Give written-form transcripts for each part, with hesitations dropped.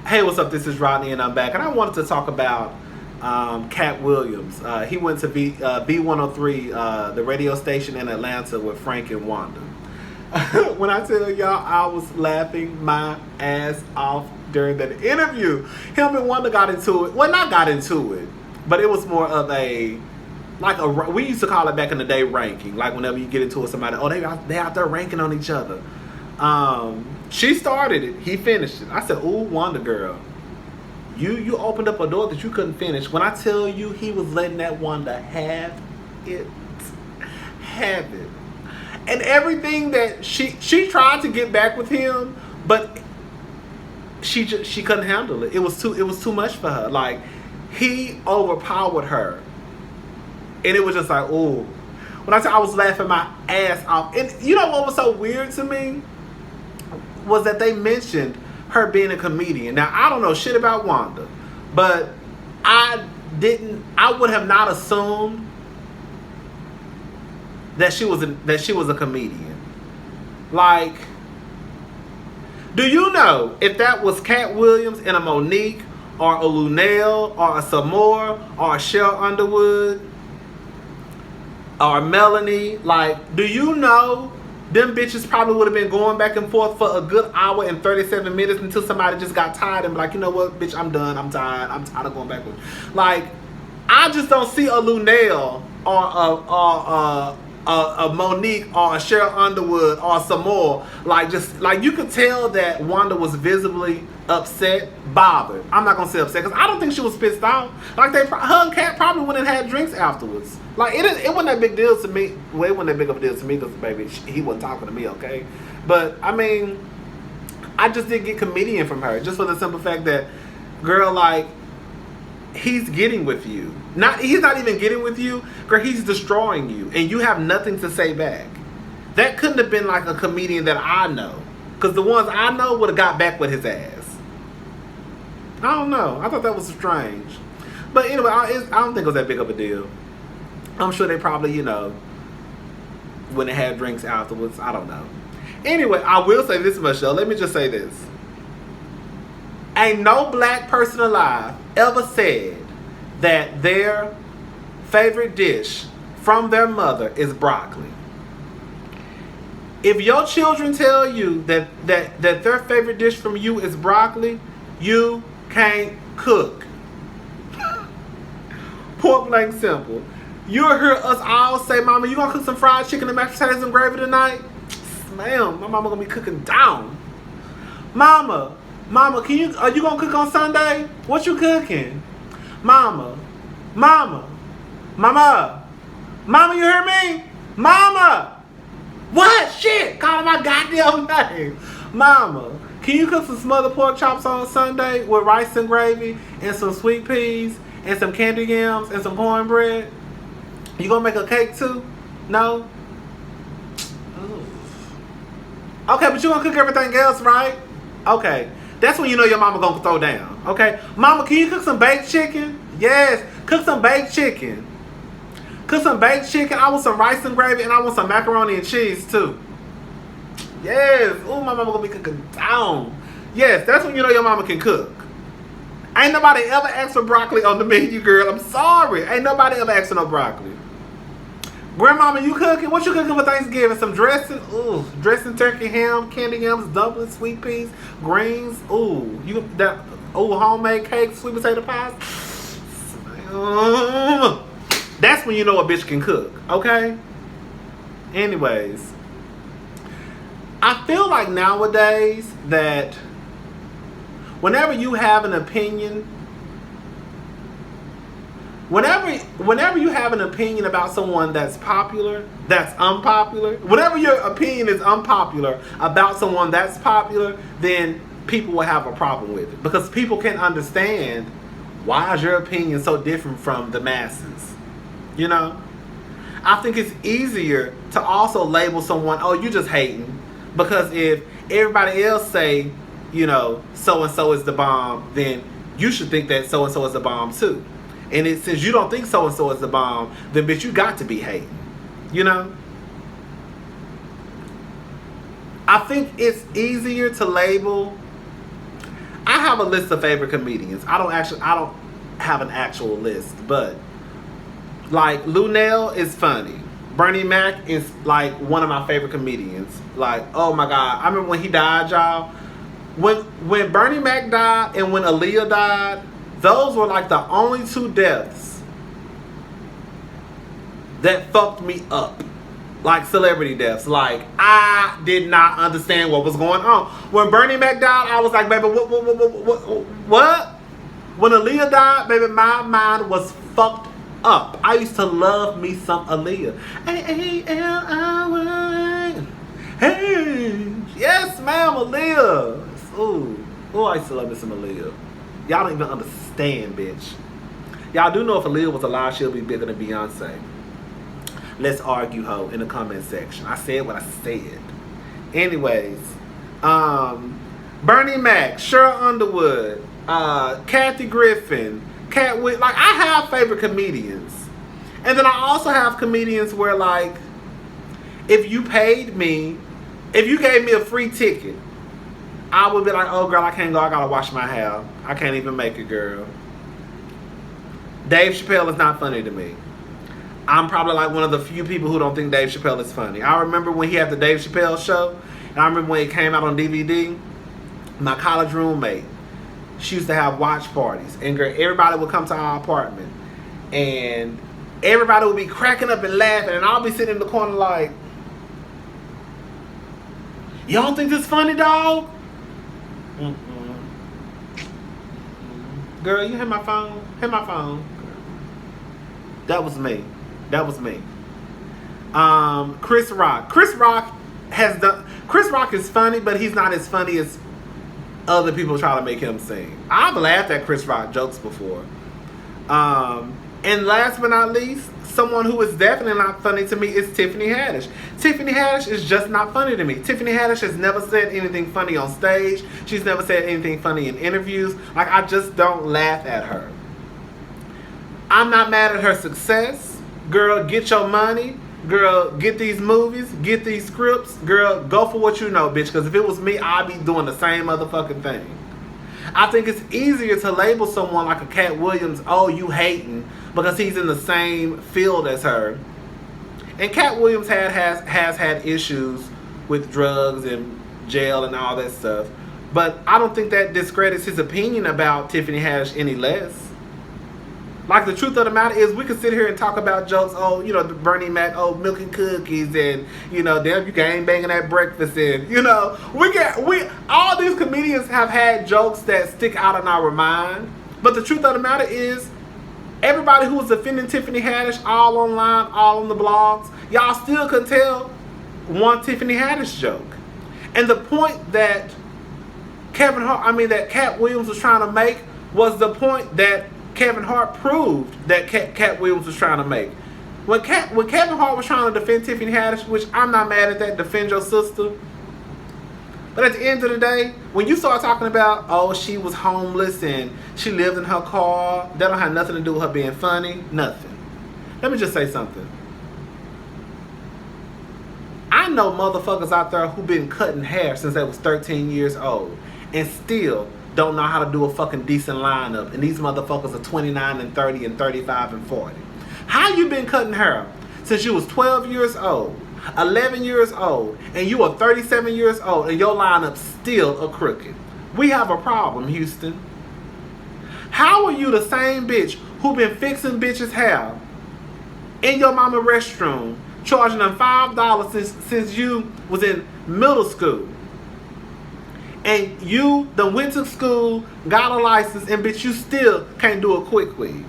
Hey, what's up? This is Rodney, and I'm back. And I wanted to talk about Katt Williams. He went to B103, the radio station in Atlanta, with Frank and Wanda. When I tell y'all, I was laughing my ass off during that interview. Him and Wanda got into it. Well, not got into it, but it was more of we used to call it back in the day ranking. Like whenever you get into it with somebody, oh, they out there ranking on each other. She started it. He finished it. I said, ooh, Wanda girl. You opened up a door that you couldn't finish. When I tell you he was letting that Wanda have it. And everything that she tried to get back with him, but she couldn't handle it. It was too much for her. Like, he overpowered her. And it was just like, ooh. When I was laughing my ass off. And you know what was so weird to me? Was that they mentioned her being a comedian. Now, I don't know shit about Wanda, but I would have not assumed that she was a comedian. Like, do you know if that was Katt Williams and a Monique or a Lunel or a Samora or a Sheryl Underwood or Melanie? Like, do you know them bitches probably would have been going back and forth for a good hour and 37 minutes until somebody just got tired and be like, you know what, bitch, I'm done. I'm tired. I'm tired of going backwards. Like, I just don't see a Lunel or a Monique or a Sheryl Underwood or a Samora. Like you could tell that Wanda was visibly upset, bothered. I'm not gonna say upset because I don't think she was pissed off. Like her and Katt probably went and had drinks afterwards. Like it wasn't that big deal to me. Well, it wasn't that big of a deal to me because baby, he wasn't talking to me, okay? But I mean, I just didn't get comedian from her just for the simple fact that, girl, like, he's getting with you. He's not even getting with you, girl. He's destroying you, and you have nothing to say back. That couldn't have been like a comedian that I know, because the ones I know would have got back with his ass. I don't know. I thought that was strange, but anyway, I don't think it was that big of a deal. I'm sure they probably, when they had drinks afterwards. I don't know. Anyway, I will say this much though. Let me just say this. Ain't no black person alive ever said that their favorite dish from their mother is broccoli. If your children tell you that their favorite dish from you is broccoli, you can't cook. Point blank simple. You'll hear us all say, Mama, you gonna cook some fried chicken and mashed potatoes and gravy tonight? Ma'am, my mama gonna be cooking down. Mama, are you gonna cook on Sunday? What you cooking? Mama, you hear me? Mama! What? Shit! Calling my goddamn name. Mama, can you cook some smothered pork chops on Sunday with rice and gravy and some sweet peas and some candy yams and some cornbread? You gonna make a cake too? No? Ooh. Okay, but you gonna cook everything else, right? Okay. That's when you know your mama gonna throw down. Okay? Mama, can you cook some baked chicken? Yes. Cook some baked chicken. Cook some baked chicken. I want some rice and gravy, and I want some macaroni and cheese too. Yes. Ooh, my mama gonna be cooking down. Yes, that's when you know your mama can cook. Ain't nobody ever asked for broccoli on the menu, girl. I'm sorry. Ain't nobody ever asked for no broccoli. Grandmama, you cooking? What you cooking for Thanksgiving? Some dressing? Ooh, dressing, turkey, ham, candy yams, dumplings, sweet peas, greens. Ooh, homemade cake, sweet potato pies. That's when you know a bitch can cook, okay? Anyways, I feel like nowadays that whenever you have an opinion, whenever you have an opinion about someone that's popular, that's unpopular, whenever your opinion is unpopular about someone that's popular, then people will have a problem with it. Because people can't understand, why is your opinion so different from the masses? I think it's easier to also label someone, oh, you just hating. Because if everybody else say, so-and-so is the bomb, then you should think that so-and-so is the bomb too. And since you don't think so-and-so is the bomb, then bitch, you got to be hating. I think it's easier to label. I have a list of favorite comedians. I don't have an actual list, but like Lunel is funny. Bernie Mac is like one of my favorite comedians. Like, oh my God, I remember when he died, y'all. When Bernie Mac died and when Aaliyah died, those were like the only two deaths that fucked me up. Like celebrity deaths. Like, I did not understand what was going on. When Bernie Mac died, I was like, baby, what? When Aaliyah died, baby, my mind was fucked up. I used to love me some Aaliyah. A-A-L-I-Y. Hey. Yes, ma'am, Aaliyah. Ooh, I used to love me some Aaliyah. Y'all don't even understand, bitch. Y'all do know if Aaliyah was alive, she'll be bigger than Beyonce. Let's argue, ho, in the comment section. I said what I said. Anyways, Bernie Mac, Cheryl Underwood, Kathy Griffin, Katt Williams. Like, I have favorite comedians. And then I also have comedians where, like, if you paid me, if you gave me a free ticket, I would be like, oh, girl, I can't go. I got to wash my hair. I can't even make it, girl. Dave Chappelle is not funny to me. I'm probably like one of the few people who don't think Dave Chappelle is funny. I remember when he had the Dave Chappelle show, and I remember when it came out on DVD, my college roommate, she used to have watch parties, and girl, everybody would come to our apartment, and everybody would be cracking up and laughing, and I'll be sitting in the corner like, you don't think this funny, dog? Girl, you hit my phone? Hit my phone. That was me. That was me. Chris Rock. Chris Rock is funny, but he's not as funny as other people try to make him sing. I've laughed at Chris Rock jokes before. And last but not least, someone who is definitely not funny to me is Tiffany Haddish. Tiffany Haddish is just not funny to me. Tiffany Haddish has never said anything funny on stage. She's never said anything funny in interviews. Like, I just don't laugh at her. I'm not mad at her success. Girl, get your money. Girl, get these movies. Get these scripts. Girl, go for what you know, bitch. Because if it was me, I'd be doing the same motherfucking thing. I think it's easier to label someone like a Katt Williams, oh, you hating, because he's in the same field as her. And Katt Williams has had issues with drugs and jail and all that stuff. But I don't think that discredits his opinion about Tiffany Haddish any less. Like, the truth of the matter is, we could sit here and talk about jokes, oh, you know, Bernie Mac, oh, milk and cookies, and, you know, damn, you gang banging at breakfast, and, you know, all these comedians have had jokes that stick out in our mind. But the truth of the matter is, everybody who was defending Tiffany Haddish, all online, all on the blogs, y'all still couldn't tell one Tiffany Haddish joke. And the point that Katt Williams was trying to make was the point that Kevin Hart proved that Katt Williams was trying to make. When Kevin Hart was trying to defend Tiffany Haddish, which I'm not mad at that, defend your sister. But at the end of the day, when you start talking about, oh, she was homeless and she lived in her car, that don't have nothing to do with her being funny, nothing. Let me just say something. I know motherfuckers out there who've been cutting hair since they was 13 years old and still don't know how to do a fucking decent lineup, and these motherfuckers are 29 and 30 and 35 and 40. How you been cutting hair since you was 12 years old, 11 years old, and you are 37 years old, and your lineup still a crooked? We have a problem, Houston. How are you the same bitch who been fixing bitches' hair in your mama restroom, charging them $5 since you was in middle school? And you done went to school, got a license, and bitch, you still can't do a quick weave.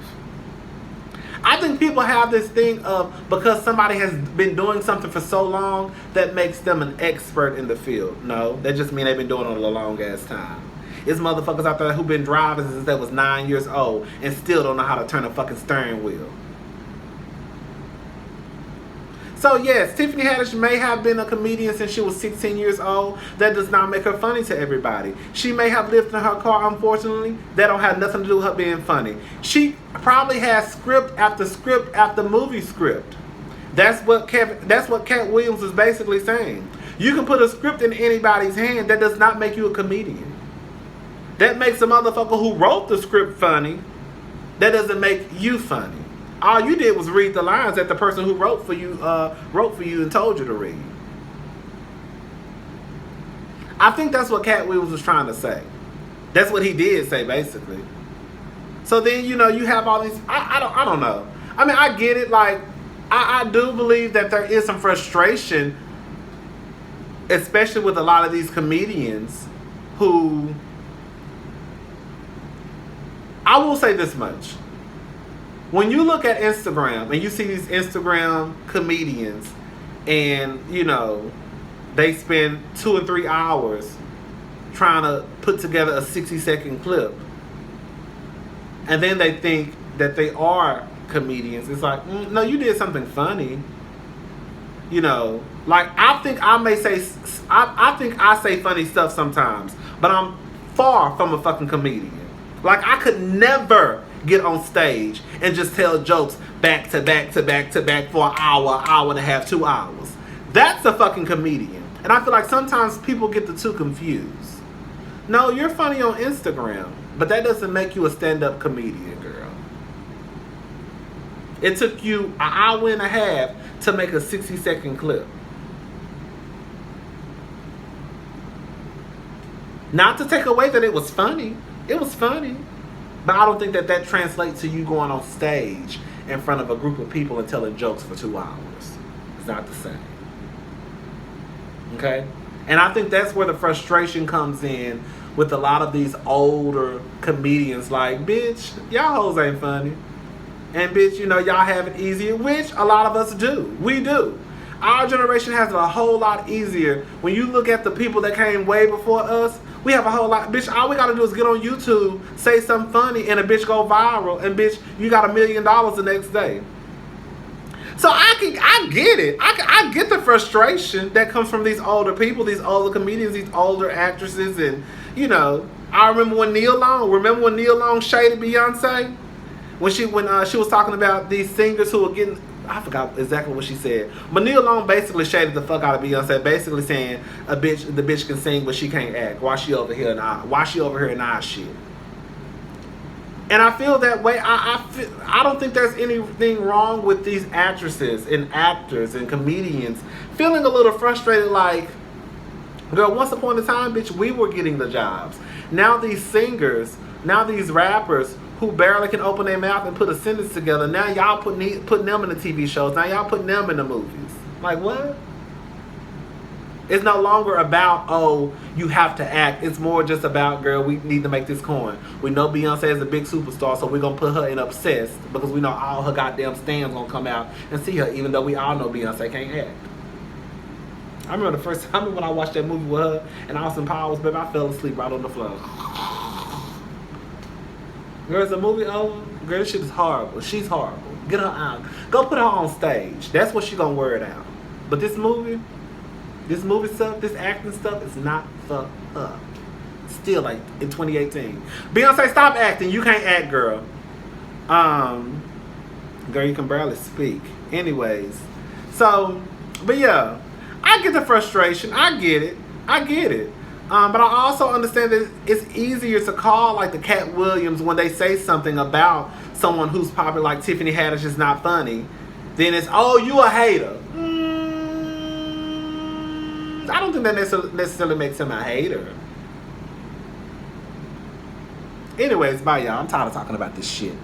I think people have this thing of, because somebody has been doing something for so long, that makes them an expert in the field. No, that just means they've been doing it a long ass time. It's motherfuckers out there who've been driving since they was 9 years old and still don't know how to turn a fucking steering wheel. So yes, Tiffany Haddish may have been a comedian since she was 16 years old. That does not make her funny to everybody. She may have lived in her car, unfortunately. That don't have nothing to do with her being funny. She probably has script after movie script. That's what Katt Williams is basically saying. You can put a script in anybody's hand. That does not make you a comedian. that makes the motherfucker who wrote the script funny. That doesn't make you funny. All you did was read the lines that the person who wrote for you and told you to read. I think that's what Katt Williams was trying to say. That's what he did say, basically. So then, you have all these. I don't know. I mean, I get it. Like, I do believe that there is some frustration, especially with a lot of these comedians who. I will say this much. When you look at Instagram and you see these Instagram comedians and, they spend 2 or 3 hours trying to put together a 60-second clip, and then they think that they are comedians. It's like, no, you did something funny. Like, I think I say funny stuff sometimes, but I'm far from a fucking comedian. Like, I could never get on stage and just tell jokes back to back to back to back for an hour and a half, 2 hours. That's a fucking comedian. And I feel like sometimes people get the two confused. No, you're funny on Instagram, but that doesn't make you a stand-up comedian, girl. It took you an hour and a half to make a 60-second clip. Not to take away that it was funny. It was funny. But I don't think that translates to you going on stage in front of a group of people and telling jokes for 2 hours. It's not the same. Okay? And I think that's where the frustration comes in with a lot of these older comedians. Like, bitch, y'all hoes ain't funny. And bitch, y'all have it easier, which a lot of us do. We do. Our generation has it a whole lot easier. When you look at the people that came way before us, we have a whole lot. Bitch, all we gotta do is get on YouTube, say something funny, and a bitch go viral, and bitch, you got $1 million the next day. So I get it. I get the frustration that comes from these older people, these older comedians, these older actresses, and I remember when Neil Long shaded Beyonce when she was talking about these singers who were getting. I forgot exactly what she said. But Neil Long basically shaded the fuck out of Beyonce, basically saying the bitch can sing but she can't act. Why she over here in our shit? And I feel that way. I don't think there's anything wrong with these actresses and actors and comedians feeling a little frustrated like, girl, once upon a time, bitch, we were getting the jobs. Now these singers, now these rappers who barely can open their mouth and put a sentence together, now y'all putting them in the TV shows. Now y'all putting them in the movies. Like, what? It's no longer about, oh, you have to act. It's more just about, girl, we need to make this coin. We know Beyonce is a big superstar, so we're going to put her in Obsessed because we know all her goddamn stands going to come out and see her, even though we all know Beyonce can't act. I remember the first time when I watched that movie with her and Austin Powers, baby, I fell asleep right on the floor. Girl, is the movie over? Girl, this shit is horrible. She's horrible. Get her out. Go put her on stage. That's what she gonna wear it out. But this movie stuff, this acting stuff is not for her. Still, like, in 2018. Beyonce, stop acting. You can't act, girl. Girl, you can barely speak. Anyways. So, but yeah. I get the frustration. I get it. But I also understand that it's easier to call like the Katt Williams when they say something about someone who's popular, like Tiffany Haddish is not funny. Then it's, oh, you a hater. I don't think that necessarily makes him a hater. Anyways, bye y'all. I'm tired of talking about this shit.